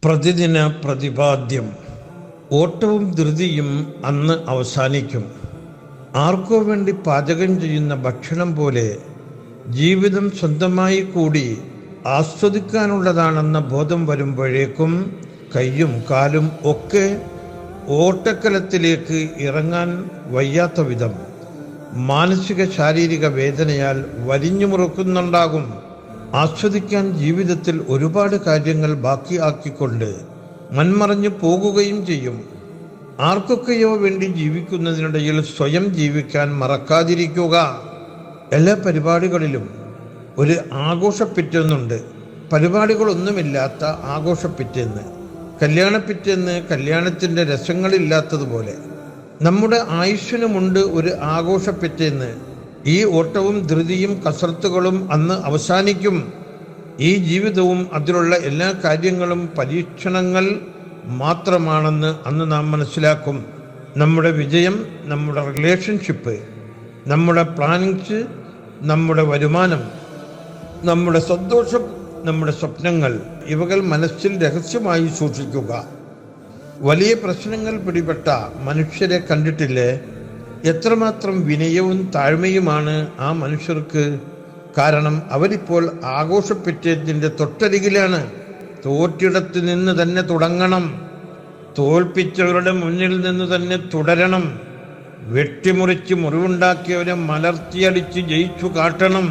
പ്രതിദിന പ്രതിപാദ്യം. ഓട്ടവും ധൃതിയും അന്ന് അവസാനിക്കും. ആർക്കോ വേണ്ടി പാചകം ചെയ്യുന്ന ഭക്ഷണം പോലെ ജീവിതം സ്വന്തമായി കൂടി ആസ്വദിക്കാനുള്ളതാണെന്ന ബോധം വരുമ്പോഴേക്കും കൈയും കാലും ഒക്കെ ഓട്ടക്കലത്തിലേക്ക് ഇറങ്ങാൻ വയ്യാത്ത വിധം മാനസിക ശാരീരിക വേദനയാൽ വലിഞ്ഞു മുറുക്കുന്നുണ്ടാകും. ആസ്വദിക്കാൻ ജീവിതത്തിൽ ഒരുപാട് കാര്യങ്ങൾ ബാക്കിയാക്കിക്കൊണ്ട് മൺമറഞ്ഞു പോകുകയും ചെയ്യും. ആർക്കൊക്കെയോ വേണ്ടി ജീവിക്കുന്നതിനിടയിൽ സ്വയം ജീവിക്കാൻ മറക്കാതിരിക്കുക. എല്ലാ പരിപാടികളിലും ഒരു ആഘോഷപ്പിറ്റെന്നുണ്ട്. പരിപാടികളൊന്നുമില്ലാത്ത ആഘോഷപ്പിറ്റെന്ന്, കല്യാണപ്പിറ്റെന്ന് കല്യാണത്തിൻ്റെ രസങ്ങളില്ലാത്തതുപോലെ നമ്മുടെ ആയുസ്സിനുമുണ്ട് ഒരു ആഘോഷപ്പിറ്റെന്ന്. ഈ ഓട്ടവും ധൃതിയും കസർത്തുകളും അന്ന് അവസാനിക്കും. ഈ ജീവിതവും അതിലുള്ള എല്ലാ കാര്യങ്ങളും പരീക്ഷണങ്ങൾ മാത്രമാണെന്ന് അന്ന് നാം മനസ്സിലാക്കും. നമ്മുടെ വിജയം, നമ്മുടെ റിലേഷൻഷിപ്പ്, നമ്മുടെ പ്ലാനിങ്സ്, നമ്മുടെ വരുമാനം, നമ്മുടെ സന്തോഷം, നമ്മുടെ സ്വപ്നങ്ങൾ, ഇവകൾ മനസ്സിൽ രഹസ്യമായി സൂക്ഷിക്കുക. വലിയ പ്രശ്നങ്ങൾ പിടിപെട്ട മനുഷ്യരെ കണ്ടിട്ടില്ലേ? എത്രമാത്രം വിനയവും താഴ്മയുമാണ് ആ മനുഷ്യർക്ക്. കാരണം അവരിപ്പോൾ ആഘോഷപ്പിറ്റേതിൻ്റെ തൊട്ടരികിലാണ്. തോറ്റിടത്ത് നിന്ന് തന്നെ തുടങ്ങണം, തോൽപ്പിച്ചവരുടെ മുന്നിൽ നിന്ന് തന്നെ തുടരണം. വെട്ടിമുറിച്ച് മുറിവുണ്ടാക്കിയവരെ മലർത്തിയടിച്ച് ജയിച്ചു കാട്ടണം.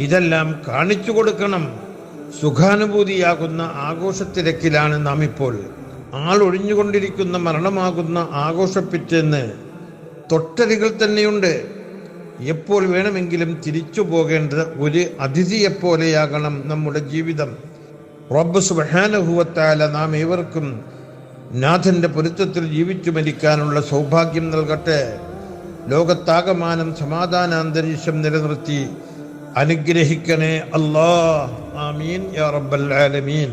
ഇതെല്ലാം കാണിച്ചു കൊടുക്കണം. സുഖാനുഭൂതിയാകുന്ന ആഘോഷത്തിരക്കിലാണ് നാം ഇപ്പോൾ. ആളൊഴിഞ്ഞുകൊണ്ടിരിക്കുന്ന മരണമാകുന്ന ആഘോഷപ്പിറ്റെന്ന് തൊട്ടരികൾ തന്നെയുണ്ട്. എപ്പോൾ വേണമെങ്കിലും തിരിച്ചു പോകേണ്ട ഒരു അതിഥിയെപ്പോലെയാകണം നമ്മുടെ ജീവിതം. റബ്ബ് സുബ്ഹാനഹു വ തആല നാം ഏവർക്കും നാഥൻ്റെ പൊരുത്തത്തിൽ ജീവിച്ചു മരിക്കാനുള്ള സൗഭാഗ്യം നൽകട്ടെ. ലോകത്താകമാനം സമാധാനാന്തരീക്ഷം നിലനിർത്തി അനുഗ്രഹിക്കണേ അല്ലാഹ്. ആമീൻ യാ റബ്ബൽ ആലമീൻ.